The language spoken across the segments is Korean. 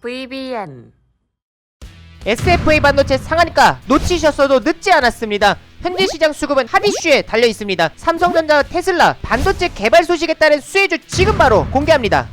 VBN SFA 반도체 상한가 놓치셨어도 늦지 않았습니다. 현재 시장 수급은 핫 이슈에 달려 있습니다. 삼성전자와 테슬라 반도체 개발 소식에 따른 수혜주 지금 바로 공개합니다.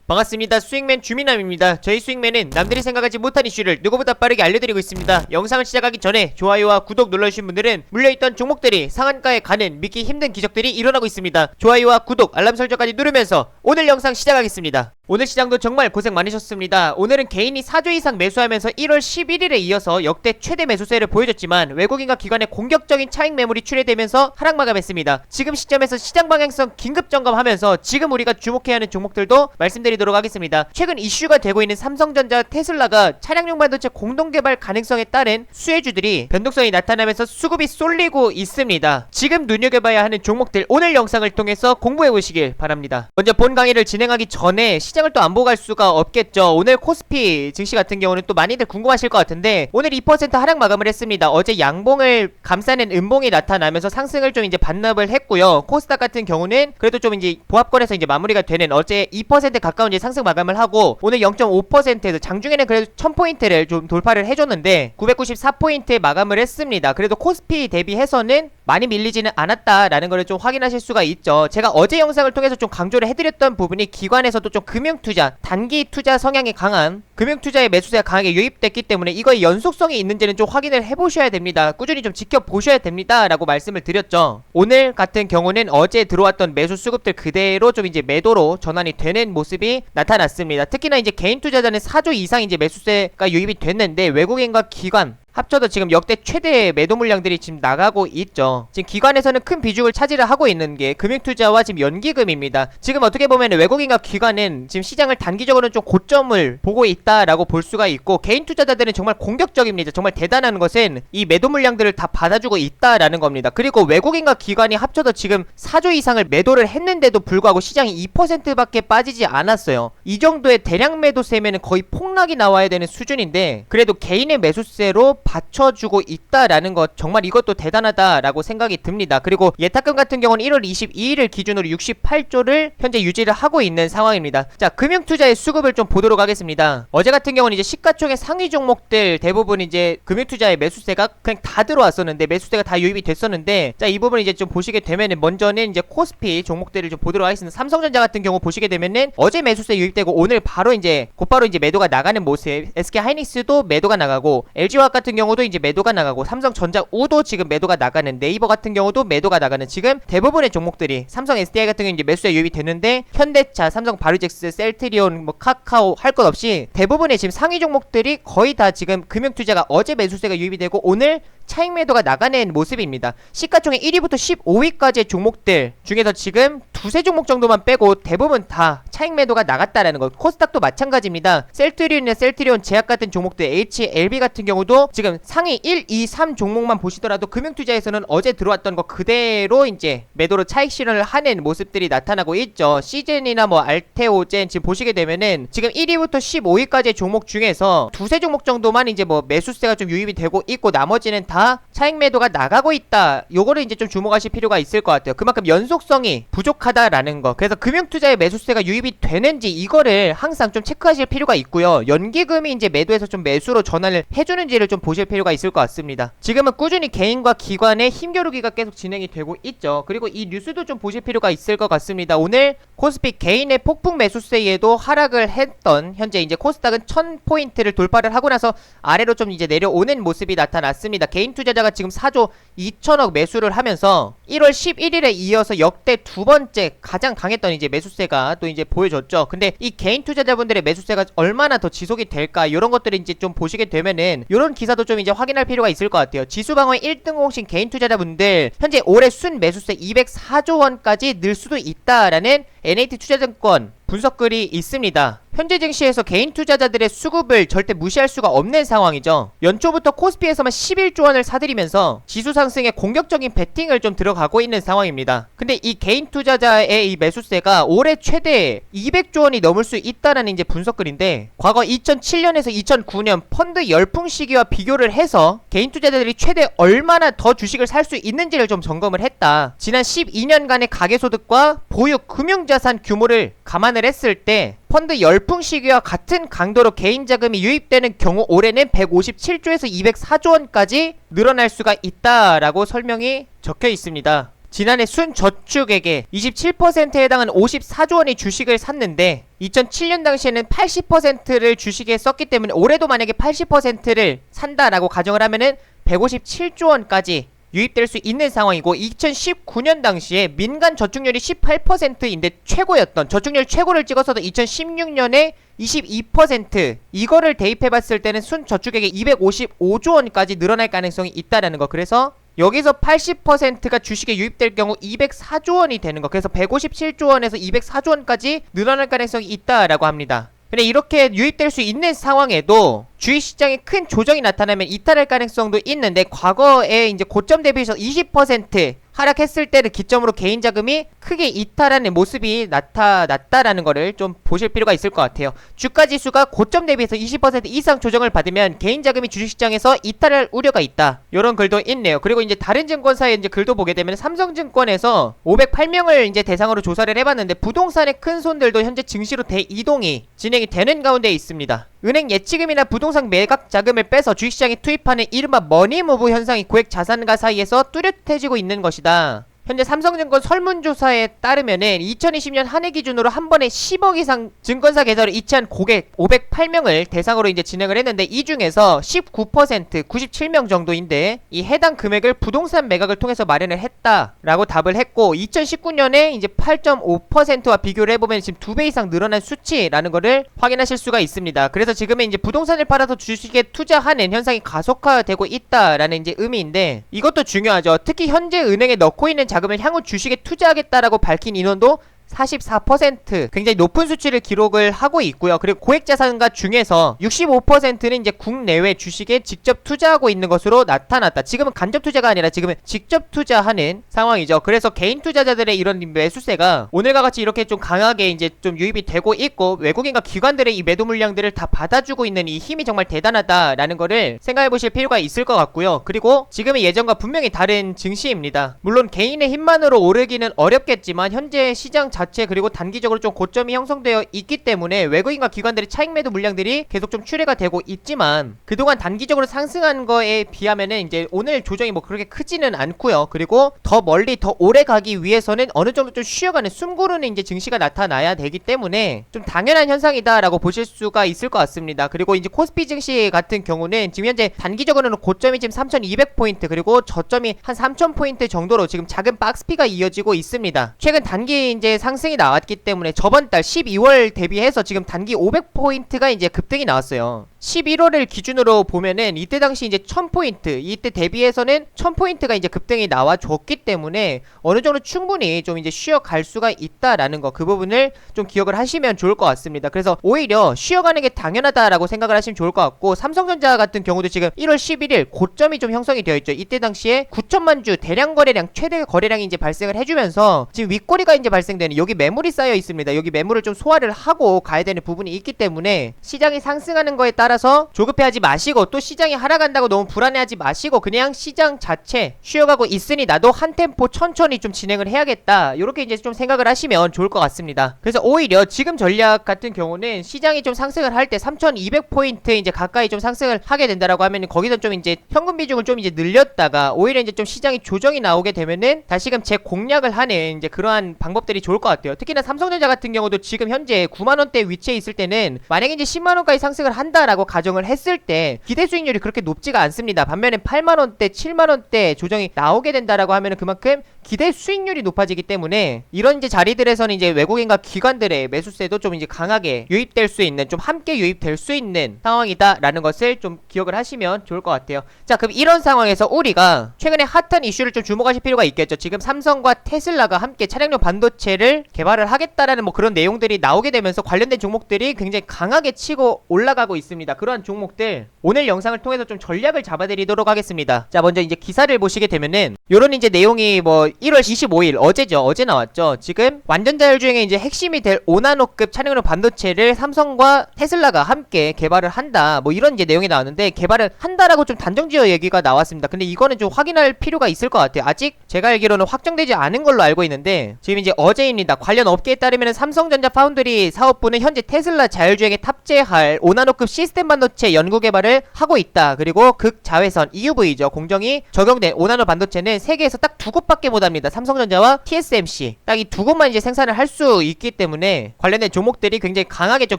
반갑습니다. 수익맨 주민남입니다. 저희 수익맨은 남들이 생각하지 못한 이슈를 누구보다 빠르게 알려드리고 있습니다. 영상을 시작하기 전에 좋아요와 구독 눌러주신 분들은 물려있던 종목들이 상한가에 가는 믿기 힘든 기적들이 일어나고 있습니다. 좋아요와 구독, 알람 설정까지 누르면서 오늘 영상 시작하겠습니다. 오늘 시장도 정말 고생 많으셨습니다. 오늘은 개인이 4조 이상 매수하면서 1월 11일에 이어서 역대 최대 매수세를 보여줬지만 외국인과 기관의 공격적인 차익 매물이 출회되면서 하락 마감했습니다. 지금 시점에서 시장 방향성 긴급 점검하면서 지금 우리가 주목해야 하는 종목들도 말씀드리도록 하겠습니다. 최근 이슈가 되고 있는 삼성전자, 테슬라가 차량용 반도체 공동 개발 가능성에 따른 수혜주들이 변동성이 나타나면서 수급이 쏠리고 있습니다. 지금 눈여겨봐야 하는 종목들 오늘 영상을 통해서 공부해보시길 바랍니다. 먼저 본 강의를 진행하기 전에 시장을 또 안 보고 갈 수가 없겠죠. 오늘 코스피 증시 같은 경우는 또 많이들 궁금하실 것 같은데 오늘 2% 하락 마감을 했습니다. 어제 양봉을 감싸는 음봉이 나타나면서 상승을 좀 이제 반납을 했고요. 코스닥 같은 경우는 그래도 좀 이제 보합권에서 이제 마무리가 되는 어제 2% 가까운 이제 상승 마감을 하고 오늘 0.5%에서 장중에는 그래도 1000포인트를 좀 돌파를 해줬는데 994포인트에 마감을 했습니다. 그래도 코스피 대비해서는 많이 밀리지는 않았다라는 걸 좀 확인하실 수가 있죠. 제가 어제 영상을 통해서 좀 강조를 해드렸던 부분이 기관에서도 좀 금융투자, 단기 투자 성향이 강한 금융투자의 매수세가 강하게 유입됐기 때문에 이거의 연속성이 있는지는 좀 확인을 해보셔야 됩니다. 꾸준히 좀 지켜보셔야 됩니다 라고 말씀을 드렸죠. 오늘 같은 경우는 어제 들어왔던 매수 수급들 그대로 좀 이제 매도로 전환이 되는 모습이 나타났습니다. 특히나 이제 개인 투자자는 4조 이상 이제 매수세가 유입이 됐는데 외국인과 기관 합쳐도 지금 역대 최대 매도 물량들이 지금 나가고 있죠. 지금 기관에서는 큰 비중을 차지를 하고 있는 게 금융투자와 지금 연기금입니다. 지금 어떻게 보면 외국인과 기관은 지금 시장을 단기적으로는 좀 고점을 보고 있다라고 볼 수가 있고 개인 투자자들은 정말 공격적입니다. 정말 대단한 것은 이 매도 물량들을 다 받아주고 있다라는 겁니다. 그리고 외국인과 기관이 합쳐도 지금 4조 이상을 매도를 했는데도 불구하고 시장이 2%밖에 빠지지 않았어요. 이 정도의 대량 매도세면 거의 폭락이 나와야 되는 수준인데 그래도 개인의 매수세로 받쳐주고 있다라는 것 정말 이것도 대단하다라고 생각이 듭니다. 그리고 예탁금 같은 경우는 1월 22일을 기준으로 68조를 현재 유지를 하고 있는 상황입니다. 자, 금융투자의 수급을 좀 보도록 하겠습니다. 어제 같은 경우는 이제 시가총액 상위 종목들 대부분 이제 금융투자의 매수세가 그냥 다 들어왔었는데 매수세가 다 유입이 됐었는데 자, 이 부분 이제 좀 보시게 되면은 먼저는 이제 코스피 종목들을 좀 보도록 하겠습니다. 삼성전자 같은 경우 보시게 되면은 어제 매수세 유입되고 오늘 바로 이제 곧바로 이제 매도가 나가는 모습. SK하이닉스도 매도가 나가고 LG화학 같은 경우도 이제 매도가 나가고 삼성전자 우도 지금 매도가 나가는 네이버 같은 경우도 매도가 나가는 지금 대부분의 종목들이 삼성 SDI 같은 경우 이제 매수에 유입이 되는데 현대차, 삼성 바이오닉스, 셀트리온, 뭐 카카오 할 것 없이 대부분의 지금 상위 종목들이 거의 다 지금 금융투자가 어제 매수세가 유입이 되고 오늘 차익 매도가 나가는 모습입니다. 시가총액 1위부터 15위까지의 종목들 중에서 지금 두세 종목 정도만 빼고 대부분 다 차익 매도가 나갔다라는 것. 코스닥도 마찬가지입니다. 셀트리온이나 셀트리온 제약 같은 종목들, HLB 같은 경우도 지금 상위 1, 2, 3 종목만 보시더라도 금융투자에서는 어제 들어왔던 거 그대로 이제 매도로 차익 실현을 하는 모습들이 나타나고 있죠. 시젠이나 뭐 알테오젠 지금 보시게 되면은 지금 1위부터 15위까지의 종목 중에서 두세 종목 정도만 이제 뭐 매수세가 좀 유입이 되고 있고 나머지는 다 차익 매도가 나가고 있다. 요거를 이제 좀 주목하실 필요가 있을 것 같아요. 그만큼 연속성이 부족하다라는 거. 그래서 금융투자의 매수세가 유입이 되는지 이거를 항상 좀 체크하실 필요가 있고요. 연기금이 이제 매도해서 좀 매수로 전환을 해주는지를 좀 보실 필요가 있을 것 같습니다. 지금은 꾸준히 개인과 기관의 힘겨루기가 계속 진행이 되고 있죠. 그리고 이 뉴스도 좀 보실 필요가 있을 것 같습니다. 오늘 코스피 개인의 폭풍 매수세에도 하락을 했던 현재 이제 코스닥은 1000포인트를 돌파를 하고 나서 아래로 좀 이제 내려오는 모습이 나타났습니다. 개인 투자자가 지금 4조 2천억 매수를 하면서 1월 11일에 이어서 역대 두 번째 가장 강했던 이제 매수세가 또 이제 보여줬죠. 근데 이 개인 투자자분들의 매수세가 얼마나 더 지속이 될까 이런 것들을 이제 좀 보시게 되면은 이런 기사도 좀 이제 확인할 필요가 있을 것 같아요. 지수방어의 1등 공신 개인 투자자분들 현재 올해 순 매수세 204조 원까지 늘 수도 있다라는 NAT 투자증권 분석글이 있습니다. 현재 증시에서 개인 투자자들의 수급을 절대 무시할 수가 없는 상황이죠. 연초부터 코스피에서만 11조 원을 사들이면서 지수 상승에 공격적인 베팅을 좀 들어가고 있는 상황입니다. 근데 이 개인 투자자의 이 매수세가 올해 최대 200조 원이 넘을 수 있다라는 이제 분석글인데, 과거 2007년에서 2009년 펀드 열풍 시기와 비교를 해서 개인 투자자들이 최대 얼마나 더 주식을 살 수 있는지를 좀 점검을 했다. 지난 12년간의 가계소득과 보유 금융자산 규모를 감안을 했을 때 펀드 열풍 시기와 같은 강도로 개인 자금이 유입되는 경우 올해는 157조에서 204조 원까지 늘어날 수가 있다라고 설명이 적혀 있습니다. 지난해 순저축액의 27%에 해당하는 54조 원의 주식을 샀는데 2007년 당시에는 80%를 주식에 썼기 때문에 올해도 만약에 80%를 산다라고 가정을 하면은 157조 원까지 유입될 수 있는 상황이고, 2019년 당시에 민간 저축률이 18%인데 최고였던, 저축률 최고를 찍었어도 2016년에 22%, 이거를 대입해봤을 때는 순저축액이 255조 원까지 늘어날 가능성이 있다라는 거. 그래서 여기서 80%가 주식에 유입될 경우 204조 원이 되는 거. 그래서 157조 원에서 204조 원까지 늘어날 가능성이 있다라고 합니다. 근데 이렇게 유입될 수 있는 상황에도 주식시장에 큰 조정이 나타나면 이탈할 가능성도 있는데, 과거에 이제 고점 대비해서 20% 하락했을 때를 기점으로 개인 자금이 크게 이탈하는 모습이 나타났다라는 거를 좀 보실 필요가 있을 것 같아요. 주가 지수가 고점 대비해서 20% 이상 조정을 받으면 개인 자금이 주식시장에서 이탈할 우려가 있다. 이런 글도 있네요. 그리고 이제 다른 증권사의 이제 글도 보게 되면 삼성증권에서 508명을 이제 대상으로 조사를 해봤는데, 부동산의 큰 손들도 현재 증시로 대이동이 진행이 되는 가운데 있습니다. 은행 예치금이나 부동산 매각 자금을 빼서 주식시장에 투입하는 이른바 머니무브 현상이 고액 자산가 사이에서 뚜렷해지고 있는 것이다. 현재 삼성증권 설문조사에 따르면은 2020년 한 해 기준으로 한 번에 10억 이상 증권사 계좌를 이체한 고객 508명을 대상으로 이제 진행을 했는데, 이 중에서 19% 97명 정도인데 이 해당 금액을 부동산 매각을 통해서 마련을 했다라고 답을 했고, 2019년에 이제 8.5%와 비교를 해보면 지금 2배 이상 늘어난 수치라는 거를 확인하실 수가 있습니다. 그래서 지금은 이제 부동산을 팔아서 주식에 투자하는 현상이 가속화되고 있다라는 이제 의미인데, 이것도 중요하죠. 특히 현재 은행에 넣고 있는 자금을 향후 주식에 투자하겠다라고 밝힌 인원도 44%, 굉장히 높은 수치를 기록을 하고 있고요. 그리고 고액자산가 중에서 65%는 이제 국내외 주식에 직접 투자하고 있는 것으로 나타났다. 지금은 간접 투자가 아니라 지금은 직접 투자하는 상황이죠. 그래서 개인 투자자들의 이런 매수세가 오늘과 같이 이렇게 좀 강하게 이제 좀 유입이 되고 있고, 외국인과 기관들의 이 매도 물량들을 다 받아주고 있는 이 힘이 정말 대단하다라는 거를 생각해 보실 필요가 있을 것 같고요. 그리고 지금의 예전과 분명히 다른 증시입니다. 물론 개인의 힘만으로 오르기는 어렵겠지만 현재 시장 자체 그리고 단기적으로 좀 고점이 형성되어 있기 때문에 외국인과 기관들의 차익 매도 물량들이 계속 좀 출회가 되고 있지만, 그동안 단기적으로 상승한 거에 비하면은 이제 오늘 조정이 뭐 그렇게 크지는 않고요. 그리고 더 멀리 더 오래 가기 위해서는 어느 정도 좀 쉬어가는 숨고르는 이제 증시가 나타나야 되기 때문에 좀 당연한 현상이다라고 보실 수가 있을 것 같습니다. 그리고 이제 코스피 증시 같은 경우는 지금 현재 단기적으로는 고점이 지금 3200포인트 그리고 저점이 한 3000포인트 정도로 지금 작은 박스피가 이어지고 있습니다. 최근 단기 이제 상승이 나왔기 때문에 저번 달 12월 대비해서 지금 단기 500포인트가 이제 급등이 나왔어요. 11월을 기준으로 보면은 이때 당시 이제 1000포인트, 이때 대비해서는 1000포인트가 이제 급등이 나와줬기 때문에 어느 정도 충분히 좀 이제 쉬어갈 수가 있다라는 거, 그 부분을 좀 기억을 하시면 좋을 것 같습니다. 그래서 오히려 쉬어가는 게 당연하다라고 생각을 하시면 좋을 것 같고, 삼성전자 같은 경우도 지금 1월 11일 고점이 좀 형성이 되어 있죠. 이때 당시에 9천만 주 대량 거래량, 최대 거래량이 이제 발생을 해주면서 지금 윗꼬리가 이제 발생되는, 여기 매물이 쌓여 있습니다. 여기 매물을 좀 소화를 하고 가야 되는 부분이 있기 때문에 시장이 상승하는 거에 따라서 조급해하지 마시고, 또 시장이 하락한다고 너무 불안해하지 마시고, 그냥 시장 자체 쉬어가고 있으니 나도 한 템포 천천히 좀 진행을 해야겠다, 요렇게 이제 좀 생각을 하시면 좋을 것 같습니다. 그래서 오히려 지금 전략 같은 경우는 시장이 좀 상승을 할 때 3200포인트 이제 가까이 좀 상승을 하게 된다라고 하면 거기서 좀 이제 현금 비중을 좀 이제 늘렸다가 오히려 이제 좀 시장이 조정이 나오게 되면은 다시금 재공략을 하는 이제 그러한 방법들이 좋을 것 같아요. 특히나 삼성전자 같은 경우도 지금 현재 9만원대 위치에 있을 때는 만약에 이제 10만원까지 상승을 한다라고 가정을 했을 때 기대 수익률이 그렇게 높지가 않습니다. 반면에 8만원대 7만원대 조정이 나오게 된다라고 하면은 그만큼 기대 수익률이 높아지기 때문에 이런 이제 자리들에서는 이제 외국인과 기관들의 매수세도 좀 이제 강하게 유입될 수 있는, 좀 함께 유입될 수 있는 상황이다라는 것을 좀 기억을 하시면 좋을 것 같아요. 자, 그럼 이런 상황에서 우리가 최근에 핫한 이슈를 좀 주목하실 필요가 있겠죠. 지금 삼성과 테슬라가 함께 차량용 반도체를 칩을 개발을 하겠다라는 뭐 그런 내용들이 나오게 되면서 관련된 종목들이 굉장히 강하게 치고 올라가고 있습니다. 그러한 종목들 오늘 영상을 통해서 좀 전략을 잡아드리도록 하겠습니다. 자, 먼저 이제 기사를 보시게 되면은 요런 이제 내용이 뭐 1월 25일 어제죠. 어제 나왔죠. 지금 완전자율주행의 이제 핵심이 될 5나노급 차량용 반도체를 삼성과 테슬라가 함께 개발을 한다. 뭐 이런 이제 내용이 나왔는데 개발을 한다라고 좀 단정지어 얘기가 나왔습니다. 근데 이거는 좀 확인할 필요가 있을 것 같아요. 아직 제가 알기로는 확정되지 않은 걸로 알고 있는데 지금 이제 어제입니다. 관련 업계에 따르면 삼성전자 파운드리 사업부는 현재 테슬라 자율주행에 탑재할 5나노급 시스템 반도체 연구 개발을 하고 있다. 그리고 극자외선 EUV죠. 공정이 적용된 5나노 반도체는 세계에서 딱 두 곳밖에 못합니다. 삼성전자와 TSMC 딱 이 두 곳만 이제 생산을 할 수 있기 때문에 관련된 종목들이 굉장히 강하게 좀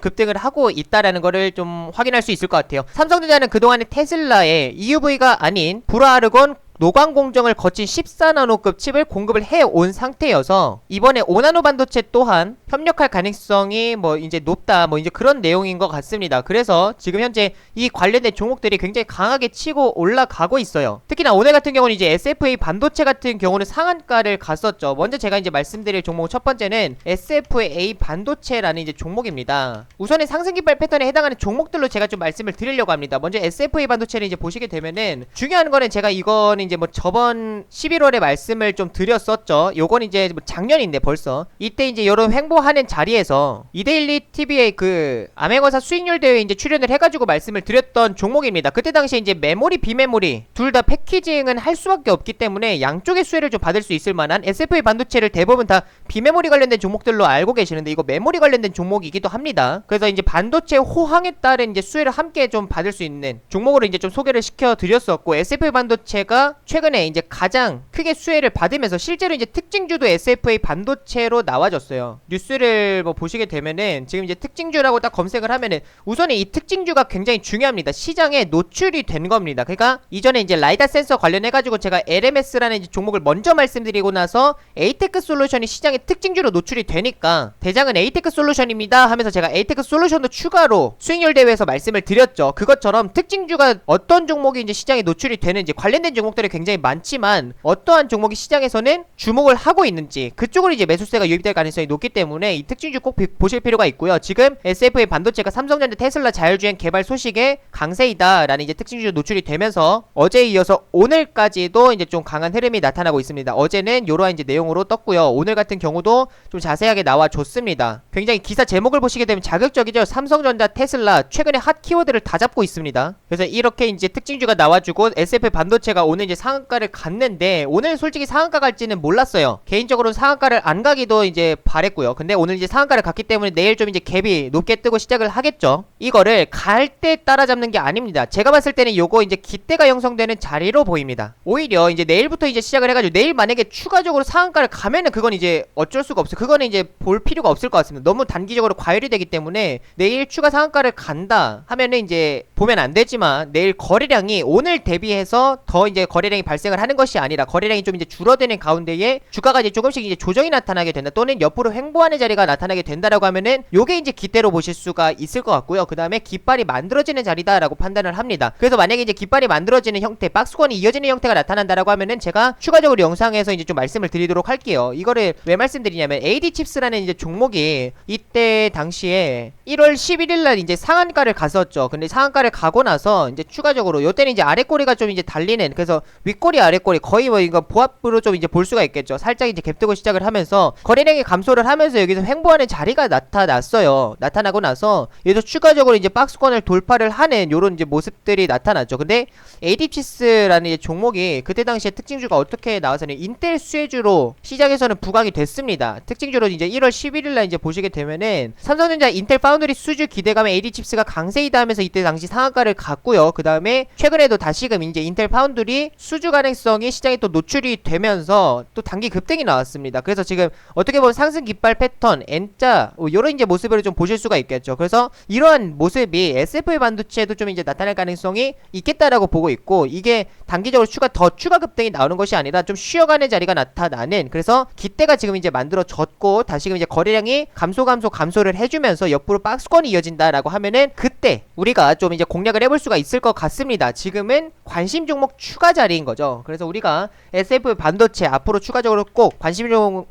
급등을 하고 있다라는 거를 좀 확인할 수 있을 것 같아요. 삼성전자는 그동안에 테슬라에 EUV가 아닌 불화르곤 노광 공정을 거친 14나노급 칩을 공급을 해온 상태여서 이번에 5나노 반도체 또한 협력할 가능성이 뭐 이제 높다 뭐 이제 그런 내용인 것 같습니다. 그래서 지금 현재 이 관련된 종목들이 굉장히 강하게 치고 올라가고 있어요. 특히나 오늘 같은 경우는 이제 SFA 반도체 같은 경우는 상한가를 갔었죠. 먼저 제가 이제 말씀드릴 종목 첫 번째는 SFA 반도체라는 이제 종목입니다. 우선은 상승 깃발 패턴에 해당하는 종목들로 제가 좀 말씀을 드리려고 합니다. 먼저 SFA 반도체를 이제 보시게 되면은 중요한 거는 제가 이거는 이제 뭐 저번 11월에 말씀을 좀 드렸었죠. 요건 이제 뭐 작년인데 벌써 이때 이제 여러분 횡보하는 자리에서 이데일리 TV의 그 암행어사 수익률 대회에 이제 출연을 해가지고 말씀을 드렸던 종목입니다. 그때 당시에 이제 메모리 비메모리 둘 다 패키징은 할 수밖에 없기 때문에 양쪽의 수혜를 좀 받을 수 있을 만한 SFA 반도체를 대부분 다 비메모리 관련된 종목들로 알고 계시는데 이거 메모리 관련된 종목이기도 합니다. 그래서 이제 반도체 호황에 따른 이제 수혜를 함께 좀 받을 수 있는 종목으로 이제 좀 소개를 시켜 드렸었고 SFA 반도체가 최근에 이제 가장 크게 수혜를 받으면서 실제로 이제 특징주도 SFA 반도체로 나와졌어요. 뉴스를 뭐 보시게 되면은 지금 이제 특징주라고 딱 검색을 하면은 우선은 이 특징주가 굉장히 중요합니다. 시장에 노출이 된 겁니다. 그러니까 이전에 이제 라이다 센서 관련해가지고 제가 LMS라는 이제 종목을 먼저 말씀드리고 나서 에이테크 솔루션이 시장에 특징주로 노출이 되니까 대장은 에이테크 솔루션입니다 하면서 제가 에이테크 솔루션도 추가로 수익률 대회에서 말씀을 드렸죠. 그것처럼 특징주가 어떤 종목이 이제 시장에 노출이 되는지 관련된 종목들이 굉장히 많지만 어떠한 종목이 시장에서는 주목을 하고 있는지 그쪽으로 이제 매수세가 유입될 가능성이 높기 때문에 이 특징주 꼭 보실 필요가 있고요. 지금 SFA 반도체가 삼성전자 테슬라 자율주행 개발 소식에 강세이다 라는 이제 특징주 노출이 되면서 어제에 이어서 오늘까지도 이제 좀 강한 흐름이 나타나고 있습니다. 어제는 요러한 이제 내용으로 떴고요. 오늘 같은 경우도 좀 자세하게 나와줬습니다. 굉장히 기사 제목을 보시게 되면 자극적이죠. 삼성전자 테슬라 최근에 핫 키워드를 다 잡고 있습니다. 그래서 이렇게 이제 특징주가 나와주고 SFA 반도체가 오늘 이제 상한가를 갔는데 오늘 솔직히 상한가 갈지는 몰랐어요. 개인적으로는 상한가를 안 가기도 이제 바랬고요. 근데 오늘 이제 상한가를 갔기 때문에 내일 좀 이제 갭이 높게 뜨고 시작을 하겠죠. 이거를 갈 때 따라잡는 게 아닙니다. 제가 봤을 때는 요거 이제 기대가 형성되는 자리로 보입니다. 오히려 이제 내일부터 이제 시작을 해가지고 내일 만약에 추가적으로 상한가를 가면은 그건 이제 어쩔 수가 없어요. 그거는 이제 볼 필요가 없을 것 같습니다. 너무 단기적으로 과열이 되기 때문에 내일 추가 상한가를 간다 하면은 이제 보면 안 되지만 내일 거래량이 오늘 대비해서 더 이제 거래량이 발생을 하는 것이 아니라 거래량이 좀 이제 줄어드는 가운데에 주가가 이제 조금씩 이제 조정이 나타나게 된다 또는 옆으로 횡보하는 자리가 나타나게 된다라고 하면은 요게 이제 기대로 보실 수가 있을 것 같고요. 그 다음에 깃발이 만들어지는 자리다라고 판단을 합니다. 그래서 만약에 이제 깃발이 만들어지는 형태 박스권이 이어지는 형태가 나타난다라고 하면은 제가 추가적으로 영상에서 이제 좀 말씀을 드리도록 할게요. 이거를 왜 말씀드리냐면 AD칩스라는 이제 종목이 이때 당시에 1월 11일날 이제 상한가를 갔었죠. 근데 상한가를 가고 나서 이제 추가적으로 요때는 이제 아랫꼬리가 좀 이제 달리는 그래서 윗꼬리 아랫꼬리 거의 뭐 이거 보합으로 좀 이제 볼 수가 있겠죠. 살짝 이제 갭뜨고 시작을 하면서 거래량이 감소를 하면서 여기서 횡보하는 자리가 나타났어요. 나타나고 나서 여기서 추가적으로 이제 박스권을 돌파를 하는 요런 이제 모습들이 나타났죠. 근데 AD칩스라는 이제 종목이 그때 당시에 특징주가 어떻게 나와서는 인텔 수혜주로 시장에서는 부각이 됐습니다. 특징주로 이제 1월 11일날 이제 보시게 되면은 삼성전자 인텔 파운드리 수주 기대감에 AD칩스가 강세이다 하면서 이때 당시 상한가를 갔고요. 그 다음에 최근에도 다시금 이제 인텔 파운드리 수주 가능성이 시장에 또 노출이 되면서 또 단기 급등이 나왔습니다. 그래서 지금 어떻게 보면 상승 깃발 패턴 패턴, N자 요런 이제 모습을 좀 보실 수가 있겠죠. 그래서 이러한 모습이 SFA 반도체에도 좀 이제 나타날 가능성이 있겠다라고 보고 있고, 이게 단기적으로 추가 급등이 나오는 것이 아니라 좀 쉬어가는 자리가 나타나는, 그래서 기대가 지금 이제 만들어졌고 다시금 이제 거래량이 감소를 해주면서 옆으로 박스권이 이어진다라고 하면은 그때 우리가 좀 이제 공략을 해볼 수가 있을 것 같습니다. 지금은 관심 종목 추가 자리인 거죠. 그래서 우리가 SF 반도체 앞으로 추가적으로 꼭 관심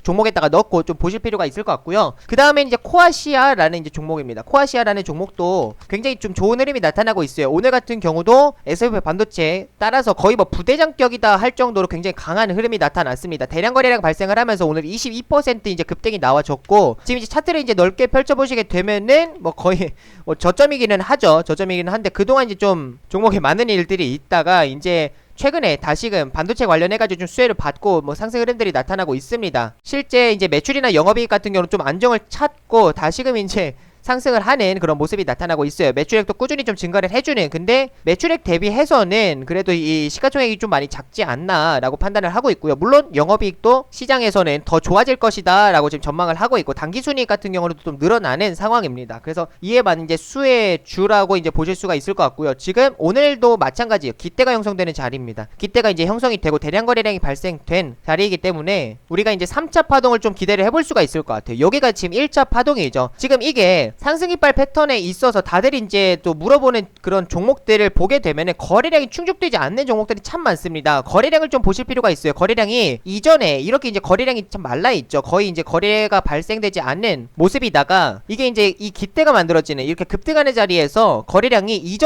종목에다가 넣고 좀 보실 필요가 있을 것 같고요. 그 다음에 이제 코아시아라는 이제 종목입니다. 코아시아라는 종목도 굉장히 좀 좋은 흐름이 나타나고 있어요. 오늘 같은 경우도 SF 반도체 따라서 거의 뭐 부대장격이다 할 정도로 굉장히 강한 흐름이 나타났습니다. 대량 거래량 발생을 하면서 오늘 22% 이제 급등이 나와줬고, 지금 이제 차트를 이제 넓게 펼쳐보시게 되면은 뭐 거의 뭐 저점이기는 하죠. 저점이기는 한데 그동안 이제 좀 종목에 많은 일들이 있다가 이제 최근에 다시금 반도체 관련해가지고 좀 수혜를 받고 뭐 상승 흐름들이 나타나고 있습니다. 실제 이제 매출이나 영업이익 같은 경우는 좀 안정을 찾고 다시금 이제 상승을 하는 그런 모습이 나타나고 있어요. 매출액도 꾸준히 좀 증가를 해주는, 근데 매출액 대비해서는 그래도 이 시가총액이 좀 많이 작지 않나 라고 판단을 하고 있고요. 물론 영업이익도 시장에서는 더 좋아질 것이다 라고 지금 전망을 하고 있고, 당기순이익 같은 경우도 좀 늘어나는 상황입니다. 그래서 이에 맞는 이제 수혜주라고 이제 보실 수가 있을 것 같고요. 지금 오늘도 마찬가지예요. 기대가 형성되는 자리입니다. 기대가 이제 형성이 되고 대량 거래량이 발생된 자리이기 때문에 우리가 이제 3차 파동을 좀 기대를 해볼 수가 있을 것 같아요. 여기가 지금 1차 파동이죠. 지금 이게 상승이빨 패턴에 있어서 다들 이제 또 물어보는 그런 종목들을 보게 되면은 거래량이 충족되지 않는 종목들이 참 많습니다. 거래량을 좀 보실 필요가 있어요. 거래량이 이전에 이렇게 이제 거래량이 참 말라있죠. 거의 이제 거래가 발생되지 않는 모습이다가 이게 이제 이 기대가 만들어지는 이렇게 급등하는 자리에서 거래량이 이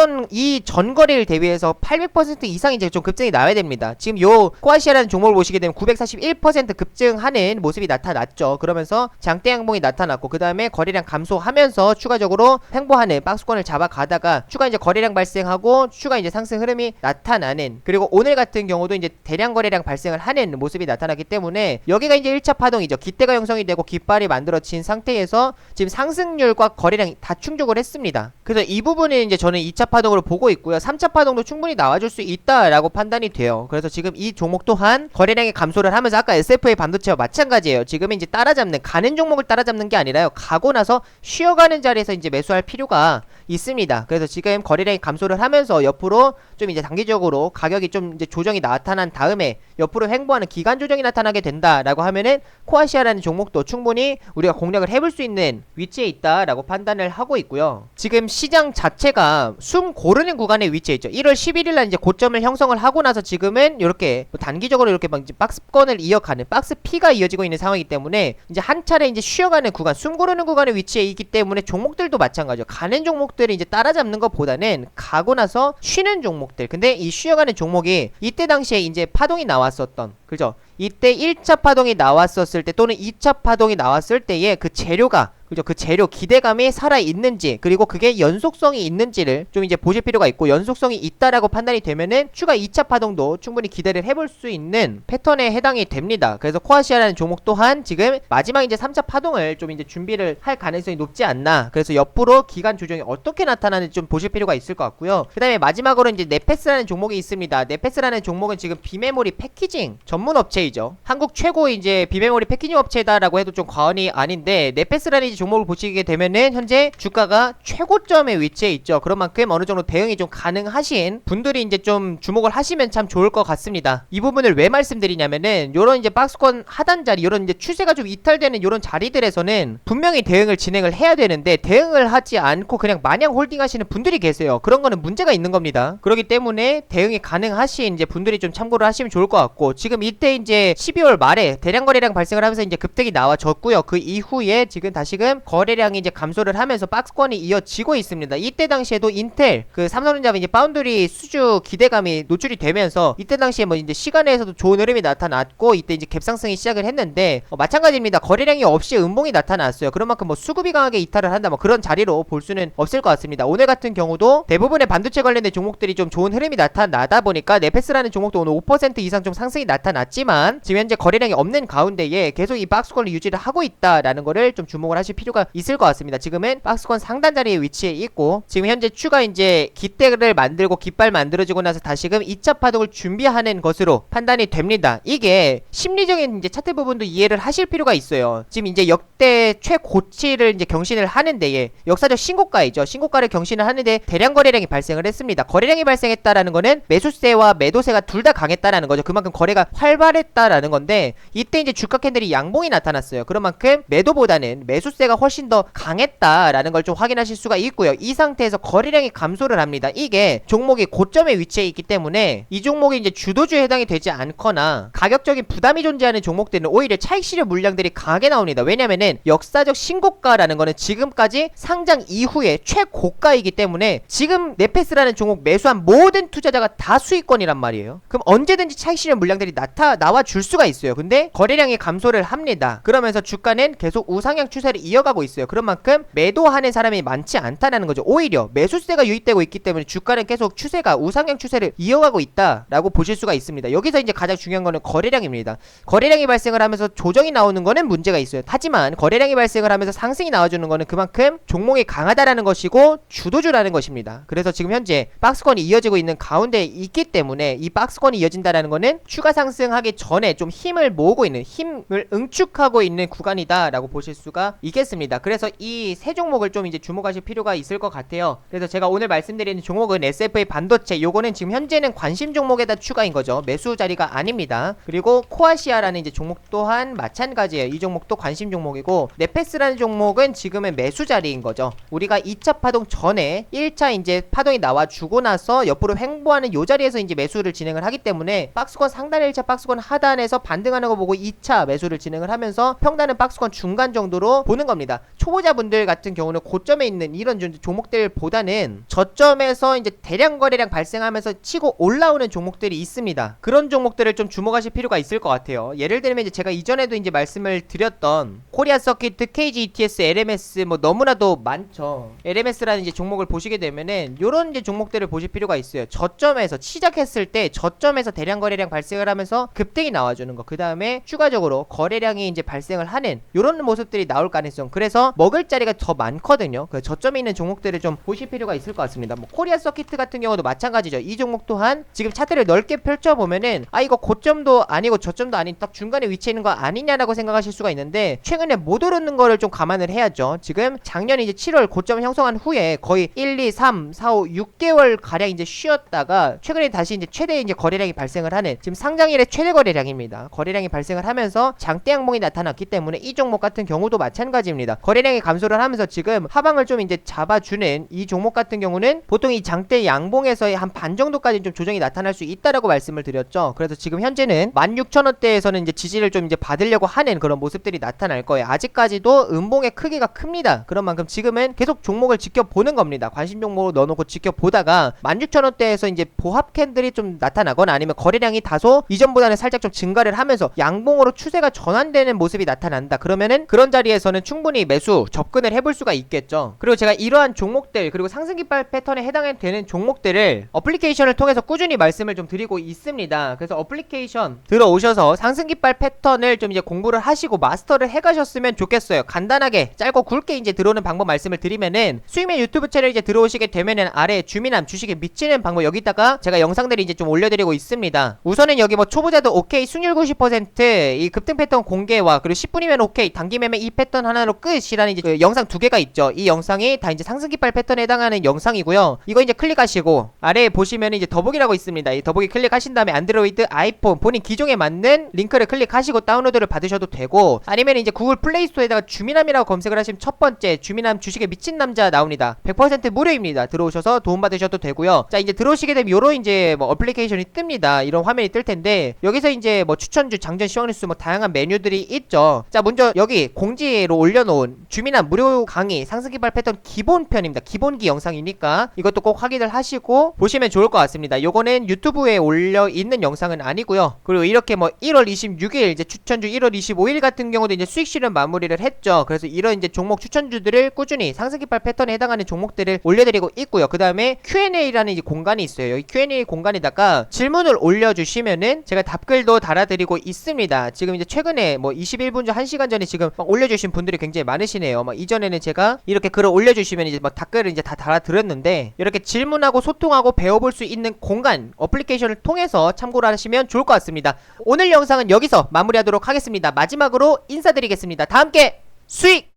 전 거래를 대비해서 800% 이상 이제 좀 급등이 나와야 됩니다. 지금 요 코아시아라는 종목을 보시게 되면 941% 급증하는 모습이 나타났죠. 그러면서 장대 양봉이 나타났고, 그 다음에 거래량 감소하면서 추가적으로 횡보하는 박스권을 잡아가다가 추가 이제 거래량 발생하고 추가 이제 상승 흐름이 나타나는, 그리고 오늘 같은 경우도 이제 대량 거래량 발생을 하는 모습이 나타나기 때문에 여기가 이제 1차 파동이죠. 기대가 형성이 되고 깃발이 만들어진 상태에서 지금 상승률과 거래량이 다 충족을 했습니다. 그래서 이 부분은 이제 저는 2차 파동으로 보고 있고요. 3차 파동도 충분히 나와줄 수 있다라고 판단이 돼요. 그래서 지금 이 종목 또한 거래량이 감소를 하면서 아까 SFA 반도체와 마찬가지예요. 지금은 이제 따라잡는, 가는 종목을 따라잡는 게 아니라요, 가고 나서 쉬어가는 자리에서 이제 매수할 필요가 있습니다. 그래서 지금 거래량이 감소를 하면서 옆으로 좀 이제 단기적으로 가격이 좀 이제 조정이 나타난 다음에 옆으로 횡보하는 기간 조정이 나타나게 된다라고 하면은 코아시아라는 종목도 충분히 우리가 공략을 해볼 수 있는 위치에 있다라고 판단을 하고 있고요. 지금 시장 자체가 숨 고르는 구간에 위치해 있죠. 1월 11일날 이제 고점을 형성을 하고 나서 지금은 이렇게 단기적으로 이렇게 막 이제 박스권을 이어가는 박스 P가 이어지고 있는 상황이기 때문에 이제 한 차례 이제 쉬어가는 구간, 숨 고르는 구간에 위치해 있기 때문에 종목들도 마찬가지죠. 가는 종목들이 이제 따라잡는 것보다는 가고 나서 쉬는 종목들. 근데 이 쉬어가는 종목이 이때 당시에 이제 파동이 나왔었던, 그죠? 이때 1차 파동이 나왔었을 때 또는 2차 파동이 나왔을 때의 그 재료가, 그죠? 그 재료 기대감이 살아있는지, 그리고 그게 연속성이 있는지를 좀 이제 보실 필요가 있고, 연속성이 있다라고 판단이 되면은 추가 2차 파동도 충분히 기대를 해볼 수 있는 패턴에 해당이 됩니다. 그래서 코아시아라는 종목 또한 지금 마지막 이제 3차 파동을 좀 이제 준비를 할 가능성이 높지 않나. 그래서 옆으로 기간 조정이 어떻게 나타나는지 좀 보실 필요가 있을 것 같고요. 그 다음에 마지막으로 이제 네페스라는 종목이 있습니다. 네페스라는 종목은 지금 비메모리 패키징 전문 업체이죠. 한국 최고 이제 비메모리 패키징 업체다라고 해도 좀 과언이 아닌데, 네페스라는 종목을 보시게 되면은 현재 주가가 최고점에 위치해 있죠. 그런 만큼 어느 정도 대응이 좀 가능하신 분들이 이제 좀 주목을 하시면 참 좋을 것 같습니다. 이 부분을 왜 말씀드리냐면은 요런 이제 박스권 하단 자리, 요런 이제 추세가 좀 이탈되는 요런 자리들에서는 분명히 대응을 진행을 해야 되는데 대응을 하지 않고 그냥 마냥 홀딩 하시는 분들이 계세요. 그런 거는 문제가 있는 겁니다. 그렇기 때문에 대응이 가능하신 이제 분들이 좀 참고를 하시면 좋을 것 같고, 지금 이때 이제 12월 말에 대량 거래량 발생을 하면서 이제 급등이 나와졌고요. 그 이후에 지금 다시금 거래량이 이제 감소를 하면서 박스권이 이어지고 있습니다. 이때 당시에도 인텔, 그 삼성전자 이제 파운드리 수주 기대감이 노출이 되면서 이때 당시에 뭐 이제 시간에서도 좋은 흐름이 나타났고, 이때 이제 갭상승이 시작을 했는데 마찬가지입니다. 거래량이 없이 음봉이 나타났어요. 그런 만큼 뭐 수급이 강하게 이탈을 한다, 뭐 그런 자리로 볼 수는 없을 것 같습니다. 오늘 같은 경우도 대부분의 반도체 관련된 종목들이 좀 좋은 흐름이 나타나다 보니까 네페스라는 종목도 오늘 5% 이상 좀 상승이 나타났지만 지금 현재 거래량이 없는 가운데에 계속 이 박스권을 유지를 하고 있다라는 거를 좀 주목을 하실 필요가 있을 것 같습니다. 지금은 박스권 상단 자리에 위치해 있고 지금 현재 추가 이제 깃대를 만들고 깃발 만들어지고 나서 다시금 2차 파동을 준비하는 것으로 판단이 됩니다. 이게 심리적인 이제 차트 부분도 이해를 하실 필요가 있어요. 지금 이제 역대 최고치를 이제 경신을 하는데 역사적 신고가이죠. 신고가를 경신을 하는데 대량 거래량이 발생을 했습니다. 거래량이 발생했다라는 거는 매수세와 매도세가 둘 다 강했다라는 거죠. 그만큼 거래가 활발했다라는 건데 이때 이제 주가 캔들이 양봉이 나타났어요. 그런 만큼 매도보다는 매수세가 훨씬 더 강했다라는 걸 좀 확인하실 수가 있고요. 이 상태에서 거래량이 감소를 합니다. 이게 종목이 고점에 위치해 있기 때문에 이 종목이 이제 주도주에 해당이 되지 않거나 가격적인 부담이 존재하는 종목들은 오히려 차익 실현 물량들이 강하게 나옵니다. 왜냐면은 역사적 신고가라는 거는 지금까지 상장 이후에 최고가이기 때문에 지금 네페스라는 종목 매수한 모든 투자자가 다 수익권이란 말이에요. 그럼 언제든지 차익 실현 물량들이 나와 줄 수가 있어요. 근데 거래량이 감소를 합니다. 그러면서 주가는 계속 우상향 추세를 이어가고 있어요. 그런 만큼 매도하는 사람이 많지 않다는 거죠. 오히려 매수세가 유입되고 있기 때문에 주가는 계속 추세가 우상향 추세를 이어가고 있다라고 보실 수가 있습니다. 여기서 이제 가장 중요한 거는 거래량입니다. 거래량이 발생을 하면서 조정이 나오는 거는 문제가 있어요. 하지만 거래량이 발생을 하면서 상승이 나와주는 거는 그만큼 종목이 강하다라는 것이고 주도주라는 것입니다. 그래서 지금 현재 박스권이 이어지고 있는 가운데에 있기 때문에 이 박스권이 이어진다라는 거는 추가 상승하기 전에 좀 힘을 모으고 있는, 힘을 응축하고 있는 구간이다라고 보실 수가 있겠습니다. 그래서 이 세 종목을 좀 이제 주목하실 필요가 있을 것 같아요. 그래서 제가 오늘 말씀드리는 종목은 SFA 반도체, 요거는 지금 현재는 관심 종목에다 추가인 거죠. 매수 자리가 아닙니다. 그리고 코아시아라는 이제 종목 또한 마찬가지예요. 이 종목도 관심 종목이고 네페스라는 종목은 지금은 매수 자리인 거죠. 우리가 2차 파동 전에 1차 이제 파동이 나와주고 나서 옆으로 횡보하는 요 자리에서 이제 매수를 진행을 하기 때문에 박스권 상단 1차 박스권 하단에서 반등하는 거 보고 2차 매수를 진행을 하면서 평단은 박스권 중간 정도로 보는 겁니다. 초보자분들 같은 경우는 고점에 있는 이런 종목들보다는 저점에서 이제 대량 거래량 발생하면서 치고 올라오는 종목들이 있습니다. 그런 종목들을 좀 주목하실 필요가 있을 것 같아요. 예를 들면 이제 제가 이전에도 이제 말씀을 드렸던 코리아 서킷, KG ETS, LMS 뭐 너무나도 많죠. LMS라는 이제 종목을 보시게 되면은 요런 이제 종목들을 보실 필요가 있어요. 저점에서 시작했을 때 저점에서 대량 거래량 발생을 하면서 급등이 나와주는 거. 그 다음에 추가적으로 거래량이 이제 발생을 하는 요런 모습들이 나올 가능성. 그래서 먹을 자리가 더 많거든요. 그 저점에 있는 종목들을 좀 보실 필요가 있을 것 같습니다. 뭐 코리아 서킷 같은 경우도 마찬가지죠. 이 종목 또한 지금 차트를 넓게 펼쳐보면은 이거 고점도 아니고 저점도 아닌 딱 중간에 위치해 있는 거 아니냐라고 생각하실 수가 있는데 최근에 못 오르는 거를 좀 감안을 해야죠. 지금 작년 이제 7월 고점 형성한 후에 거의 1, 2, 3, 4, 5, 6개월 가량 이제 쉬었다가 최근에 다시 이제 최대 이제 거래량이 발생을 하는 지금 상장일의 최대 거래량입니다. 거래량이 발생을 하면서 장대 양봉이 나타났기 때문에 이 종목 같은 경우도 마찬가지입니다. 거래량이 감소를 하면서 지금 하방을 좀 이제 잡아주는 이 종목 같은 경우는 보통 이 장대 양봉에서의 한 반 정도까지 좀 조정이 나타날 수 있다라고 말씀을 드렸죠. 그래서 지금 현재는 16,000원대에서는 이제 지지를 좀 이제 받으려고 하는 그런 모습들이 나타날 거예요. 아직까지도 음봉의 크기가 큽니다. 그런 만큼 지금은 계속 종목을 지켜보는 겁니다. 관심 종목으로 넣어놓고 지켜보다가 16,000원대에서 이제 보합 캔들이 좀 나타나거나 아니면 거래량이 다소 이전보다는 살짝 좀 증가를 하면서 양봉으로 추세가 전환되는 모습이 나타난다. 그러면은 그런 자리에서는 충분히 매수 접근을 해볼 수가 있겠죠. 그리고 제가 이러한 종목들 그리고 상승깃발 패턴에 해당되는 종목들을 어플리케이션을 통해서 꾸준히 말씀을 좀 드리고 있습니다. 그래서 어플리케이션 들어오셔서 상승깃발 패턴을 좀 이제 공부를 하시고 마스터를 해가셨으면 좋겠어요. 간단하게 짧고 굵게 이제 들어오는 방법 말씀을 드리면은 수익맨 유튜브 채널 이제 들어오시게 되면은 아래 주민함 주식에 미치는 방법 여기다가 제가 영상들이 이제 좀 올려드리고 있습니다. 우선은 여기 뭐 초보자도 오케이 승률 90%이 급등 패턴 공개와 그리고 10분이면 오케이 단기 매매 이 패턴 하나로 끝이라는 이제 그 영상 두 개가 있죠. 이 영상이 다 이제 상승깃발 패턴에 해당하는 영상이고요. 이거 이제 클릭하시고 아래에 보시면 이제 더보기라고 있습니다. 이 더보기 클릭하신 다음에 안드로이드, 아이폰 본인 기종에 맞는 링크를 클릭하시고 다운로드를 받으셔도 되고 아니면 이제 구글 플레이 스토어에다가 주민함이라고 검색을 하시면 첫 번째 주민함 주식에 미친 남자 나옵니다. 100% 무료입니다. 들어오셔서 도움받으셔도 되고요. 자 이제 들어오시게 되면 요런 이제 뭐 어플리케이션이 뜹니다. 이런 화면이 뜰 텐데 여기서 이제 뭐 추천주, 장전, 시황뉴스 뭐 다양한 메뉴들이 있죠. 자 먼저 여기 공지로 올려놓은 주민함 무료 강의 상승기발 패턴 기본편입니다. 기본기 영상이니까 이것도 꼭 확인을 하시고 보시면 좋을 것 같습니다. 요거는 유튜브에 올려 있는 영상은 아니고요. 그리고 이렇게 뭐 1월 26일 이제 추천주 1월 25일 같은 경우도 이제 수익 쉬는 마무리를 했죠. 그래서 이런 이제 종목 추천주들을 꾸준히 상승기팔 패턴에 해당하는 종목들을 올려드리고 있고요. 그 다음에 Q&A라는 이제 공간이 있어요. 여기 Q&A 공간에다가 질문을 올려주시면은 제가 답글도 달아드리고 있습니다. 지금 이제 최근에 뭐 21분 전 1시간 전에 지금 막 올려주신 분들이 굉장히 많으시네요. 막 이전에는 제가 이렇게 글을 올려주시면 이제 막 답글을 이제 다 달아드렸는데 이렇게 질문하고 소통하고 배워볼 수 있는 공간 어플리케이션을 통해서 참고를 하시면 좋을 것 같습니다. 오늘 영상은 여기서 마무리하도록 하겠습니다. 마지막으로 인사드리겠습니다. 다 함께 수익!